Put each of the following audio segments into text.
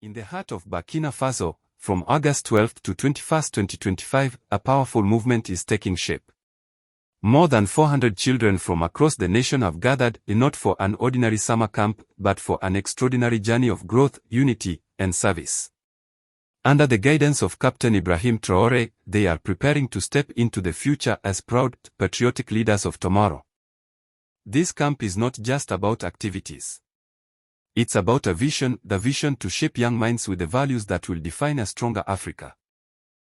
In the heart of Burkina Faso, from August 12 to 21, 2025, a powerful movement is taking shape. More than 400 children from across the nation have gathered, not for an ordinary summer camp, but for an extraordinary journey of growth, unity, and service. Under the guidance of Captain Ibrahim Traoré, they are preparing to step into the future as proud, patriotic leaders of tomorrow. This camp is not just about activities. It's about a vision, the vision to shape young minds with the values that will define a stronger Africa.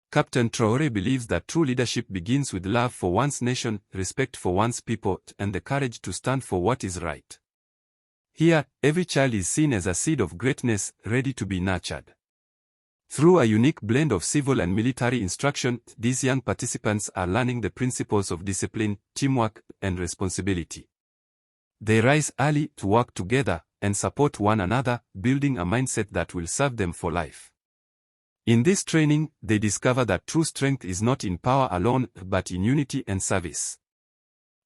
Captain Traoré believes that true leadership begins with love for one's nation, respect for one's people, and the courage to stand for what is right. Here, every child is seen as a seed of greatness, ready to be nurtured. Through a unique blend of civil and military instruction, these young participants are learning the principles of discipline, teamwork, and responsibility. They rise early to work together and support one another, building a mindset that will serve them for life. In this training, they discover that true strength is not in power alone, but in unity and service.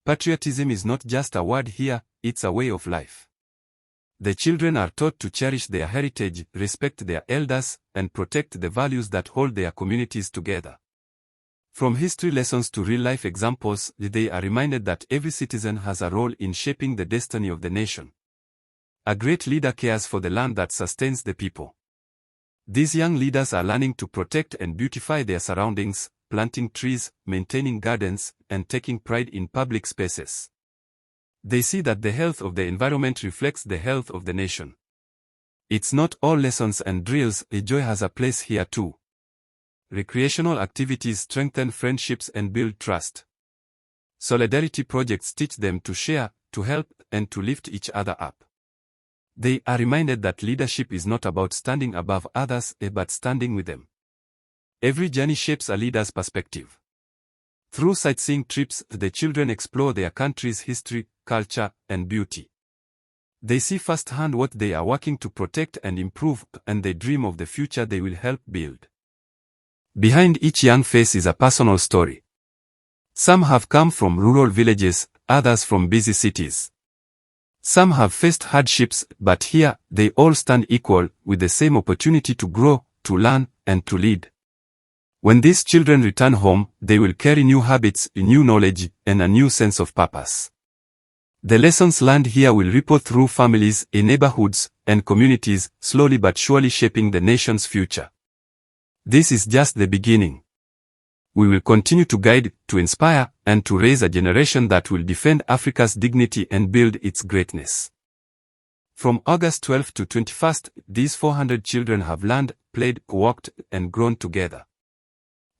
Patriotism is not just a word here, it's a way of life. The children are taught to cherish their heritage, respect their elders, and protect the values that hold their communities together. From history lessons to real-life examples, they are reminded that every citizen has a role in shaping the destiny of the nation. A great leader cares for the land that sustains the people. These young leaders are learning to protect and beautify their surroundings, planting trees, maintaining gardens, and taking pride in public spaces. They see that the health of the environment reflects the health of the nation. It's not all lessons and drills, joy has a place here too. Recreational activities strengthen friendships and build trust. Solidarity projects teach them to share, to help, and to lift each other up. They are reminded that leadership is not about standing above others, but standing with them. Every journey shapes a leader's perspective. Through sightseeing trips, the children explore their country's history, culture, and beauty. They see firsthand what they are working to protect and improve, and they dream of the future they will help build. Behind each young face is a personal story. Some have come from rural villages, others from busy cities. Some have faced hardships, but here, they all stand equal, with the same opportunity to grow, to learn, and to lead. When these children return home, they will carry new habits, new knowledge, and a new sense of purpose. The lessons learned here will ripple through families, in neighborhoods, and communities, slowly but surely shaping the nation's future. This is just the beginning. We will continue to guide, to inspire, and to raise a generation that will defend Africa's dignity and build its greatness. From August 12 to 21, these 400 children have learned, played, worked, and grown together.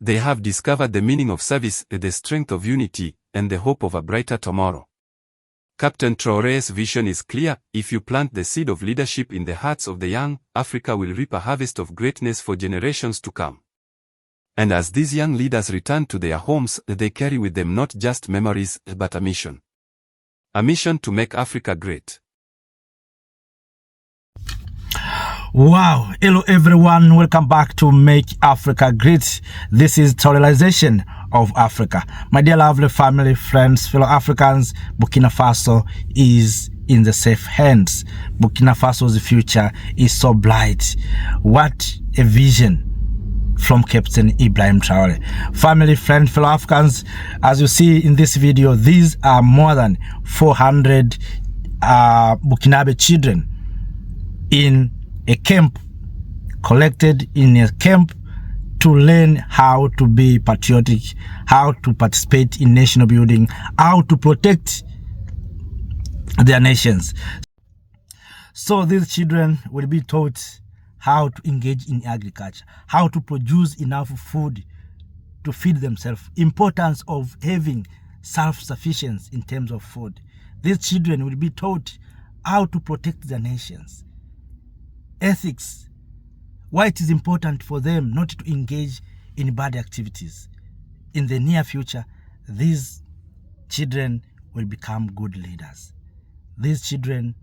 They have discovered the meaning of service, the strength of unity, and the hope of a brighter tomorrow. Captain Traoré's vision is clear: if you plant the seed of leadership in the hearts of the young, Africa will reap a harvest of greatness for generations to come. And as these young leaders return to their homes, they carry with them not just memories, but a mission. A mission to make Africa great. Wow. Hello everyone, welcome back to Make Africa Great. This is traorelization of Africa. My dear lovely family, friends, fellow Africans, Burkina Faso is in the safe hands. Burkina Faso's future is so bright. What a vision from Captain Ibrahim Traoré. Family, friends, fellow Africans, as you see in this video, these are more than 400 Burkinabe children in a camp, collected in a camp to learn how to be patriotic, how to participate in national building, how to protect their nations. So these children will be taught how to engage in agriculture, how to produce enough food to feed themselves, importance of having self-sufficiency in terms of food. These children will be taught how to protect their nations, ethics, why it is important for them not to engage in bad activities. In the near future, these children will become good leaders. These children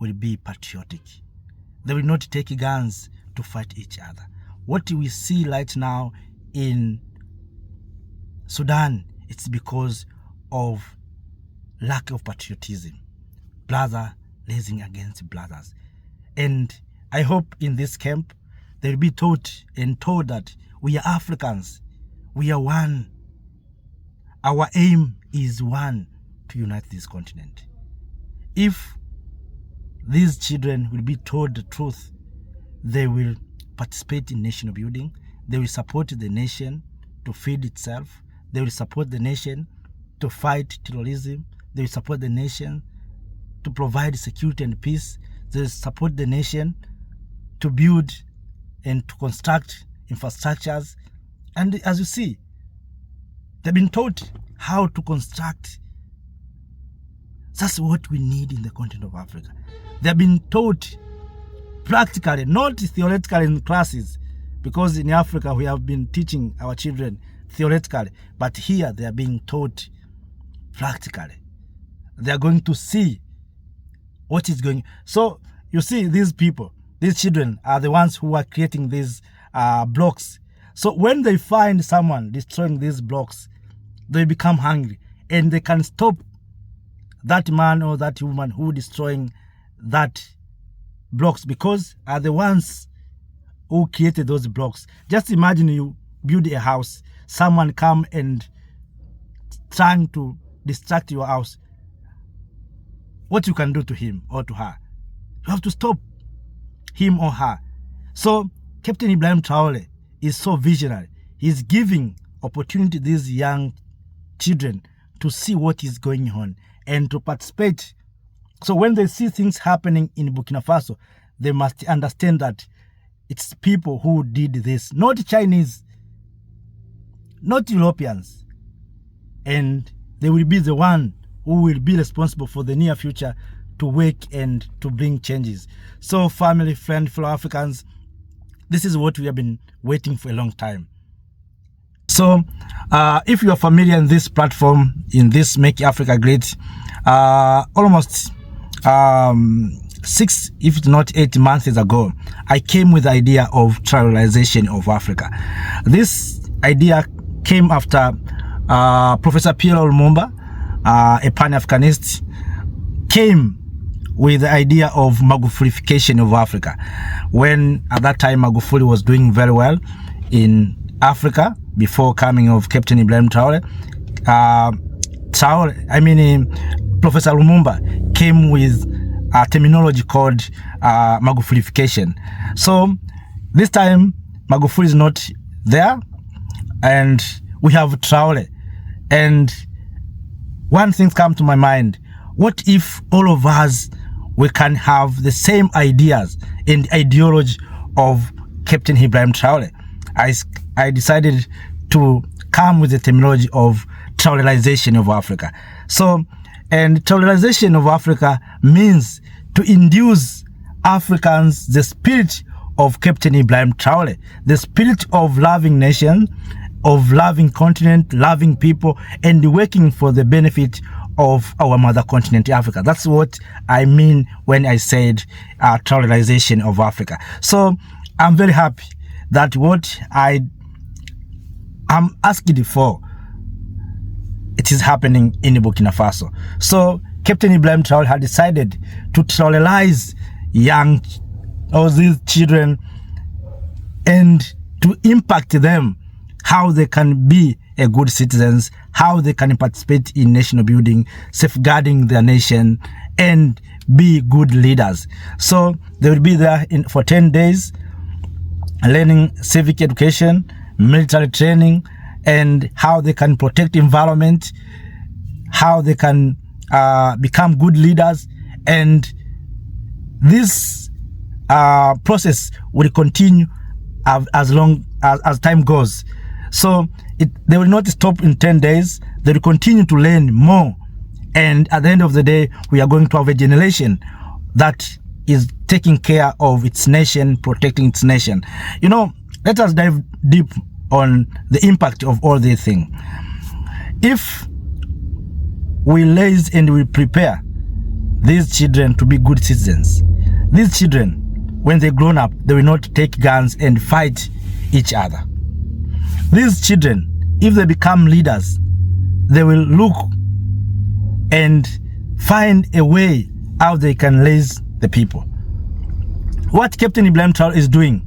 will be patriotic. They will not take guns to fight each other. What we see right now in Sudan, it's because of lack of patriotism, brother raising against brothers. And I hope in this camp they'll be taught and told that we are Africans, we are one. Our aim is one, to unite this continent. If these children will be told the truth, they will participate in nation building, they will support the nation to feed itself, they will support the nation to fight terrorism, they will support the nation to provide security and peace, they will support the nation to build and to construct infrastructures. And as you see, they've been taught how to construct. That's what we need in the continent of Africa. They've been taught practically, not theoretically in classes, because in Africa we have been teaching our children theoretically, but here they are being taught practically. They are going to see what is going. So you see, these people, these children are the ones who are creating these blocks. So when they find someone destroying these blocks, they become hungry and they can stop that man or that woman who destroying that blocks, because are the ones who created those blocks. Just imagine you build a house, someone come and trying to distract your house. What you can do to him or to her? You have to stop him or her. So Captain Ibrahim Traoré is so visionary. He's giving opportunity to these young children to see what is going on and to participate. So when they see things happening in Burkina Faso, they must understand that it's people who did this, not Chinese, not Europeans. And they will be the one who will be responsible for the near future to work and to bring changes. So family, friend, fellow Africans, this is what we have been waiting for a long time. So if you are familiar in this platform, in this Make Africa Great, almost 6, if not 8 months ago, I came with the idea of traorelization of Africa. This idea came after Professor Pierre Lumumba, a Pan-Africanist, came with the idea of Magufulification of Africa. When at that time Magufuli was doing very well in Africa before coming of Captain Ibrahim Traoré, Professor Lumumba came with a terminology called Magufulification. So this time Magufuli is not there and we have Traoré. And one thing comes to my mind: what if all of us, we can have the same ideas and ideology of Captain Ibrahim Traoré? I decided to come with the terminology of traorelization of Africa. So, and traorelization of Africa means to induce Africans the spirit of Captain Ibrahim Traoré, the spirit of loving nation, of loving continent, loving people, and working for the benefit of our mother continent, Africa. That's what I mean when I said traorelization of Africa. So I'm very happy that what I am asking for, it is happening in Burkina Faso. So Captain Ibrahim Traoré had decided to traorelize all these children and to impact them, how they can be a good citizens, how they can participate in national building, safeguarding their nation, and be good leaders. So they will be there for 10 days, learning civic education, military training, and how they can protect environment, how they can become good leaders. And this process will continue as long as time goes. So they will not stop in 10 days. They will continue to learn more. And at the end of the day, we are going to have a generation that is taking care of its nation, protecting its nation. You know, let us dive deep on the impact of all these things. If we raise and we prepare these children to be good citizens, these children, when they grown up, they will not take guns and fight each other. These children, if they become leaders, they will look and find a way how they can raise the people. What Captain Ibrahim Traoré is doing,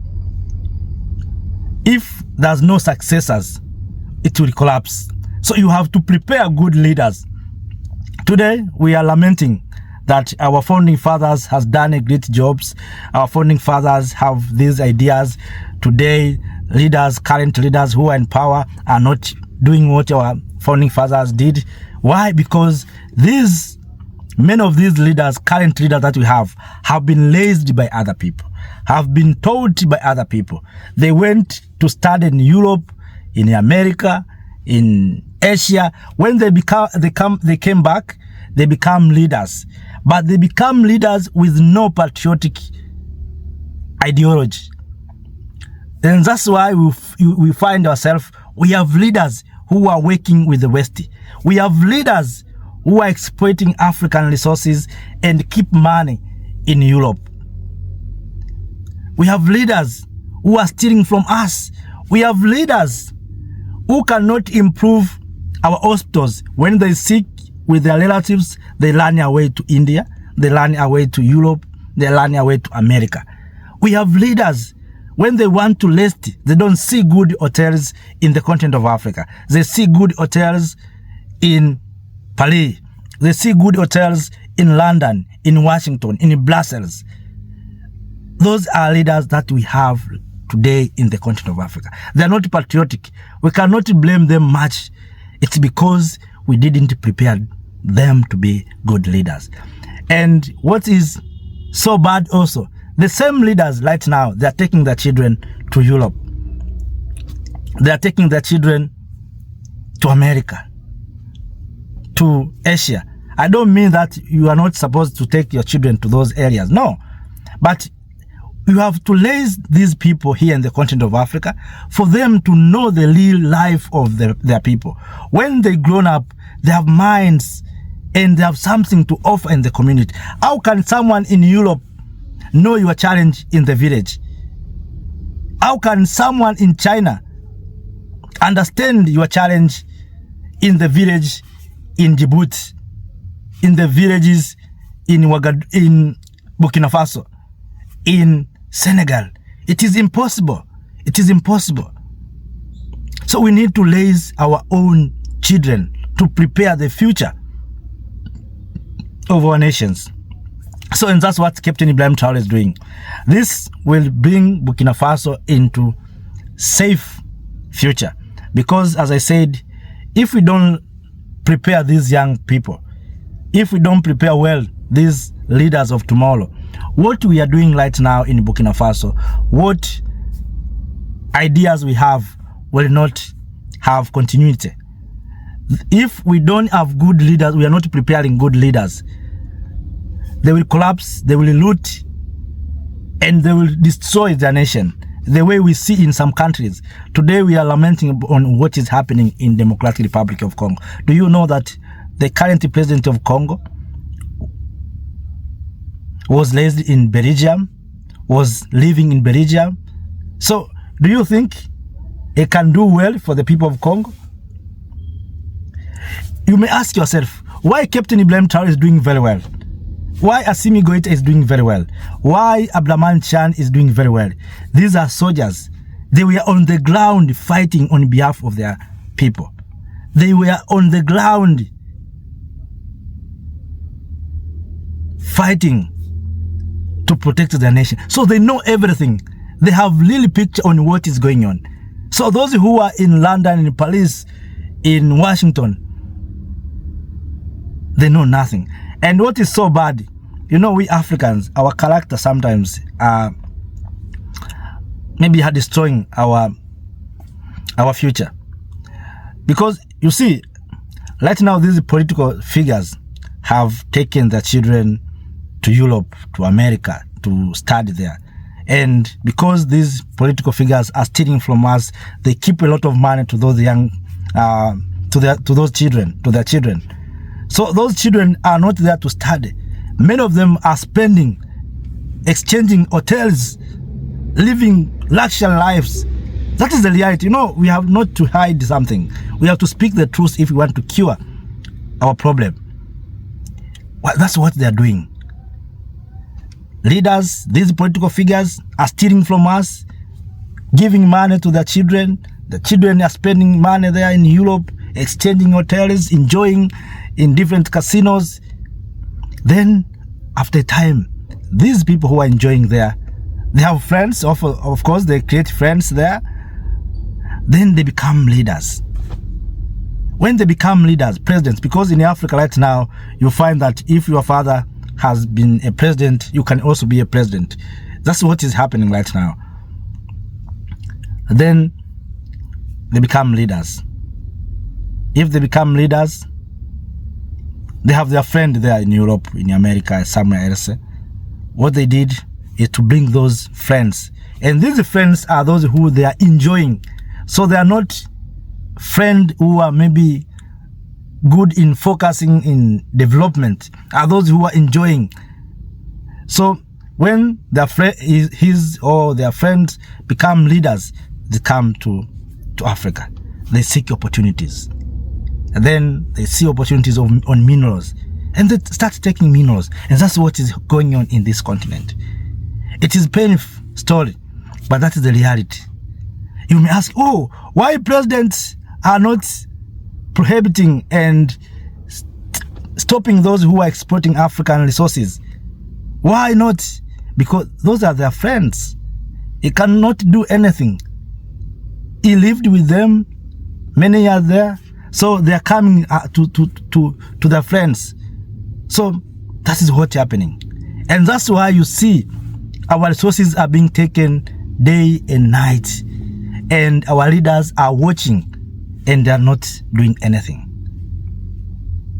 if there's no successors, it will collapse. So you have to prepare good leaders. Today, we are lamenting that our founding fathers has done a great jobs. Our founding fathers have these ideas. Today, leaders, current leaders who are in power are not doing what our founding fathers did. Why? Because many of these leaders, current leaders that we have been raised by other people, have been taught by other people. They went to study in Europe, in America, in Asia. When they came back, they become leaders. But they become leaders with no patriotic ideology. And that's why we find ourselves, we have leaders who are working with the West. We have leaders who are exploiting African resources and keep money in Europe. We have leaders who are stealing from us. We have leaders who cannot improve our hospitals. When they sick with their relatives, they run away to India, they run away to Europe, they run away to America. We have leaders, when they want to rest, they don't see good hotels in the continent of Africa. They see good hotels in Paris. They see good hotels in London, in Washington, in Brussels. Those are leaders that we have today in the continent of Africa. They are not patriotic. We cannot blame them much. It's because we didn't prepare them to be good leaders. And what is so bad also, the same leaders right now, they are taking their children to Europe. They are taking their children to America, to Asia. I don't mean that you are not supposed to take your children to those areas. No. But you have to raise these people here in the continent of Africa for them to know the real life of their people. When they grown up, they have minds and they have something to offer in the community. How can someone in Europe know your challenge in the village? How can someone in China understand your challenge in the village in Djibouti, in the villages in Burkina Faso, in Senegal? It is impossible. It is impossible. So we need to raise our own children to prepare the future of our nations. So, and that's what Captain Ibrahim Traoré is doing. This will bring Burkina Faso into safe future. Because, as I said, if we don't prepare these young people, if we don't prepare well these leaders of tomorrow, what we are doing right now in Burkina Faso, what ideas we have will not have continuity. If we don't have good leaders, we are not preparing good leaders, they will collapse, they will loot, and they will destroy their nation, the way we see in some countries. Today we are lamenting on what is happening in Democratic Republic of Congo. Do you know that the current president of Congo was raised in Belgium, was living in Belgium? So do you think he can do well for the people of Congo? You may ask yourself, why Captain Ibrahim Traoré is doing very well? Why Assimi Goïta is doing very well? Why Abdraman Chan is doing very well? These are soldiers. They were on the ground fighting on behalf of their people. They were on the ground fighting to protect their nation. So they know everything. They have really picture on what is going on. So those who are in London, in Paris, in Washington, they know nothing. And what is so bad, you know, we Africans, our character sometimes maybe are destroying our future. Because you see, right now these political figures have taken their children to Europe, to America, to study there. And because these political figures are stealing from us, they keep a lot of money to those young, to their children. So those children are not there to study. Many of them are spending, exchanging hotels, living luxury lives. That is the reality. You know, we have not to hide something. We have to speak the truth if we want to cure our problem. That's what they are doing. Leaders, these political figures are stealing from us, giving money to their children. The children are spending money there in Europe, exchanging hotels, enjoying in different casinos. Then, after a time, these people who are enjoying there, they have friends, of course, they create friends there. Then they become leaders. When they become leaders, presidents, because in Africa right now, you find that if your father has been a president, you can also be a president. That's what is happening right now. Then they become leaders. If they become leaders, they have their friend there in Europe, in America, somewhere else. What they did is to bring those friends. And these friends are those who they are enjoying. So they are not friends who are maybe good in focusing in development, are those who are enjoying. So when their his or their friends become leaders, they come to Africa. They seek opportunities. And then they see opportunities on minerals. And they start taking minerals. And that's what is going on in this continent. It is a painful story, but that is the reality. You may ask, oh, why presidents are not prohibiting and stopping those who are exploiting African resources? Why not? Because those are their friends. He cannot do anything. He lived with them many years there, so they are coming to their friends. So that is what's happening, and that's why you see our resources are being taken day and night, and our leaders are watching, and they are not doing anything.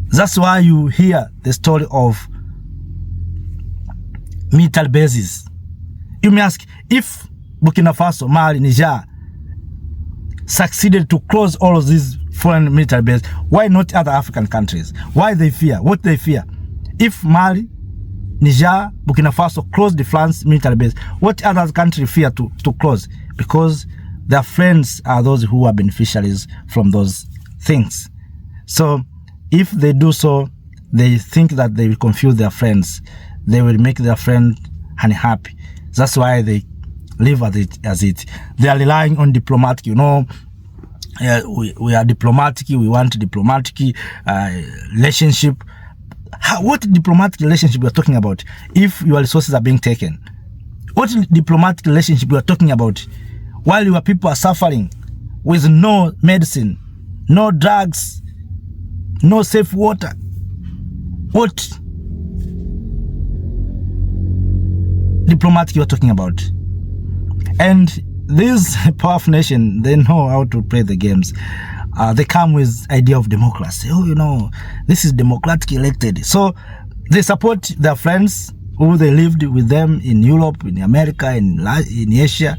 That's why you hear the story of military bases. You may ask, if Burkina Faso, Mali, Niger succeeded to close all of these foreign military bases, why not other African countries? Why they fear? What they fear? If Mali, Niger, Burkina Faso close the France military base, what other country fear to close? Because their friends are those who are beneficiaries from those things. So if they do so, they think that they will confuse their friends. They will make their friend unhappy. That's why they live as it. They are relying on diplomatic, we are diplomatic, we want diplomatic relationship. What diplomatic relationship we are talking about if your resources are being taken? What diplomatic relationship we are talking about while your people are suffering with no medicine, no drugs, no safe water? What diplomatic you are talking about? And these powerful nations, they know how to play the games. They come with idea of democracy. Oh, this is democratic elected. So they support their friends who they lived with them in Europe, in America, in Asia,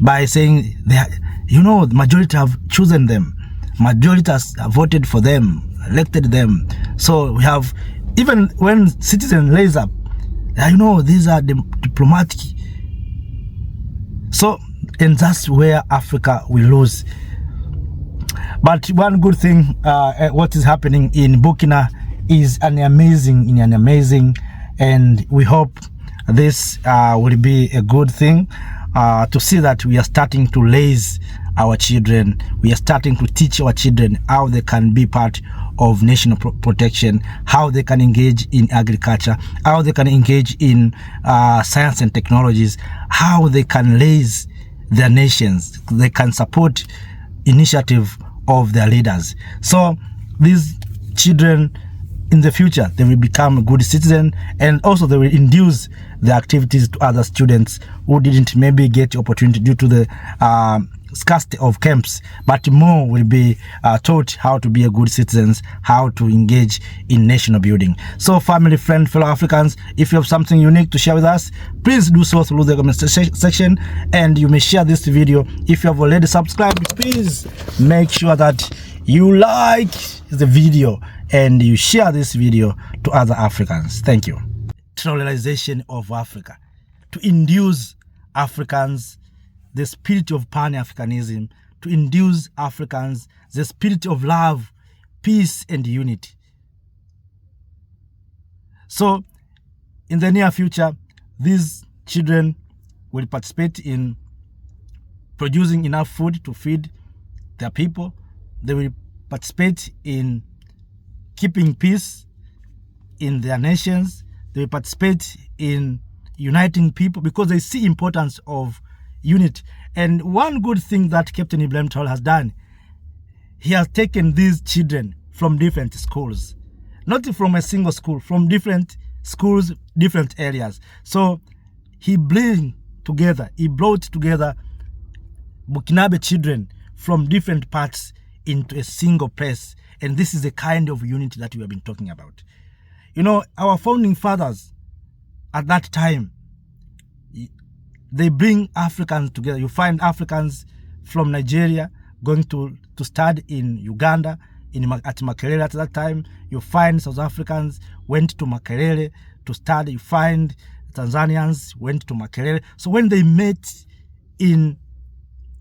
by saying, the majority have chosen them. Majority has voted for them, elected them. So we have, even when citizens raise up, these are diplomatic. So, and that's where Africa will lose. But one good thing, what is happening in Burkina is amazing, and we hope this will be a good thing to see that we are starting to raise our children. We are starting to teach our children how they can be part of national protection, how they can engage in agriculture, how they can engage in science and technologies, how they can raise their nations, they can support initiative of their leaders. So these children in the future, they will become good citizens, and also they will induce the activities to other students who didn't maybe get opportunity due to the scarcity of camps, but more will be taught how to be a good citizens, how to engage in national building. So family, friend, fellow Africans, if you have something unique to share with us, please do so through the comment section, and you may share this video. If you have already subscribed, please make sure that you like the video and you share this video to other Africans. Thank you. Traorelization of Africa, to induce Africans the spirit of Pan-Africanism, to induce Africans the spirit of love, peace, and unity. So in the near future, these children will participate in producing enough food to feed their people. They will participate in keeping peace in their nations. They will participate in uniting people because they see importance of unity. And one good thing that Captain Ibrahim Traoré has done, he has taken these children from different schools, not from a single school, from different schools, different areas. So he brought together Burkinabe children from different parts into a single place. And this is the kind of unity that we have been talking about. You know, our founding fathers at that time, they bring Africans together. You find Africans from Nigeria going to study in Uganda, at Makerere at that time. You find South Africans went to Makerere to study. You find Tanzanians went to Makerere. So when they met in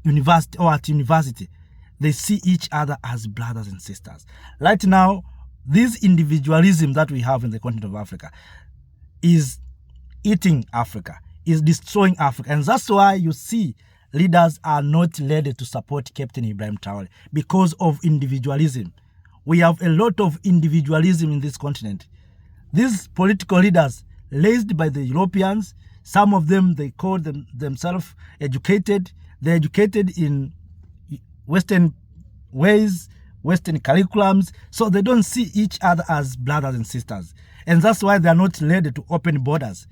university or at university, they see each other as brothers and sisters. Right now, this individualism that we have in the continent of Africa is eating Africa, is destroying Africa. And that's why you see leaders are not ready to support Captain Ibrahim Traoré, because of individualism. We have a lot of individualism in this continent. These political leaders, raised by the Europeans, some of them, they call themselves educated. They're educated in Western ways, Western curriculums, so they don't see each other as brothers and sisters. And that's why they are not ready to open borders.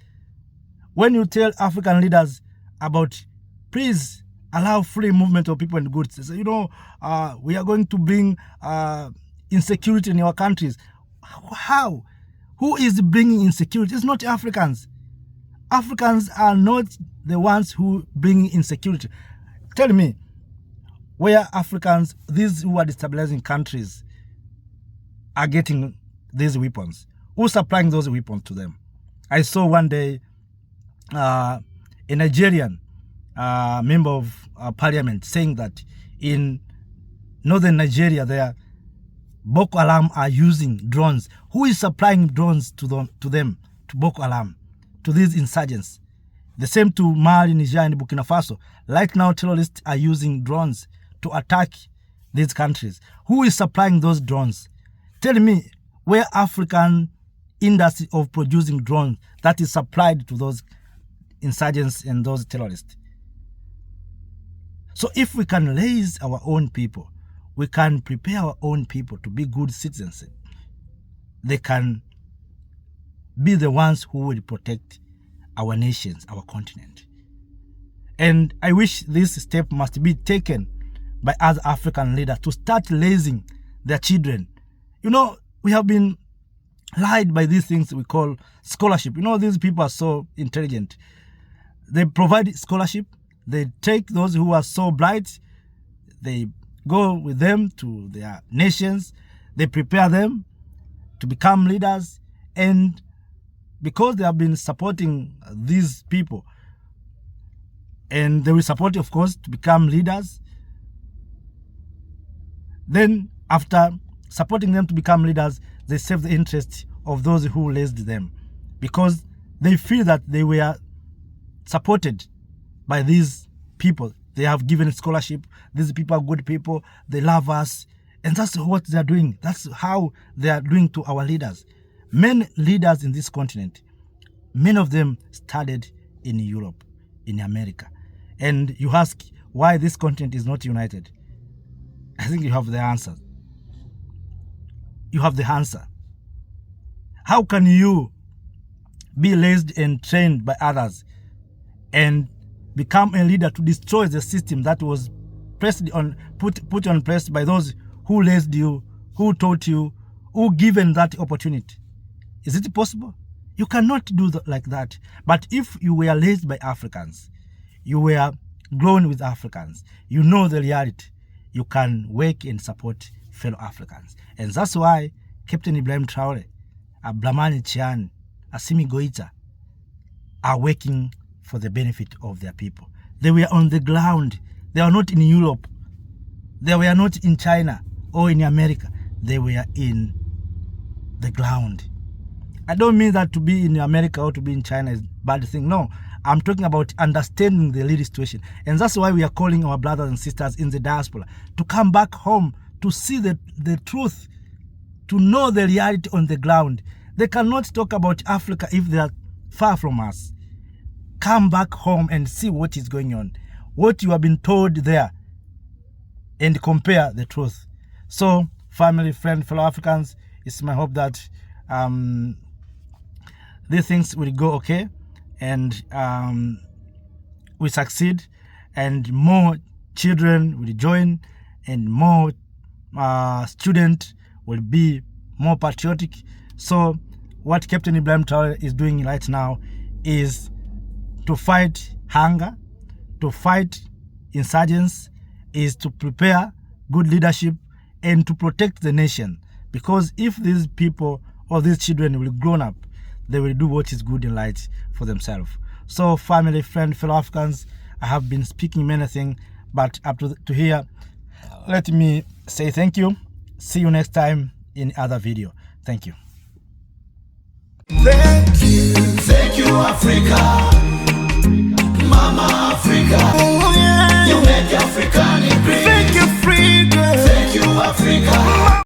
When you tell African leaders about, please allow free movement of people and goods, they say, you know, we are going to bring insecurity in our countries. How? Who is bringing insecurity? It's not Africans. Africans are not the ones who bring insecurity. Tell me, where Africans, these who are destabilizing countries, are getting these weapons? Who's supplying those weapons to them? I saw one day a Nigerian member of parliament saying that in northern Nigeria, there Boko Haram are using drones. Who is supplying drones to them, to Boko Haram, to these insurgents? The same to Mali, Niger, and Burkina Faso. Right now, terrorists are using drones to attack these countries. Who is supplying those drones? Tell me where African industry of producing drones that is supplied to those insurgents and those terrorists. So if we can raise our own people, we can prepare our own people to be good citizens, they can be the ones who will protect our nations, our continent. And I wish this step must be taken by other African leaders to start raising their children. You know, we have been lied by these things we call scholarship. You know, these people are so intelligent. They provide scholarship. They take those who are so bright. They go with them to their nations. They prepare them to become leaders. And because they have been supporting these people, and they will support, of course, to become leaders, then after supporting them to become leaders, they serve the interests of those who raised them, because they feel that they were supported by these people. They have given scholarship. These people are good people. They love us. And that's what they are doing. That's how they are doing to our leaders. Many leaders in this continent, many of them studied in Europe, in America. And you ask why this continent is not united. I think you have the answer. You have the answer. How can you be raised and trained by others and become a leader to destroy the system that was put on place by those who raised you, who taught you, who given that opportunity? Is it possible? You cannot do like that. But if you were raised by Africans, you were grown with Africans, you know the reality, you can work and support fellow Africans. And that's why Captain Ibrahim Traoré, Abdramani Chiani, Assimi Goïta are working for the benefit of their people. They were on the ground. They are not in Europe. They were not in China or in America. They were in the ground. I don't mean that to be in America or to be in China is a bad thing. No, I'm talking about understanding the real situation. And that's why we are calling our brothers and sisters in the diaspora to come back home, to see the truth, to know the reality on the ground. They cannot talk about Africa if they are far from us. Come back home and see what is going on, what you have been told there, and compare the truth. So, family, friend, fellow Africans, it's my hope that these things will go okay, and we succeed, and more children will join, and more students will be more patriotic. So what Captain Ibrahim Traoré is doing right now is to fight hunger, to fight insurgents, is to prepare good leadership and to protect the nation. Because if these people or these children will grow up, they will do what is good in life for themselves. So family, friend, fellow Africans, I have been speaking many things, but up to here, let me say thank you. See you next time in other video. Thank you. Thank you, Africa, Mama Africa. Oh, yeah. You make Africa great. Thank you, Africa. Thank you, Africa.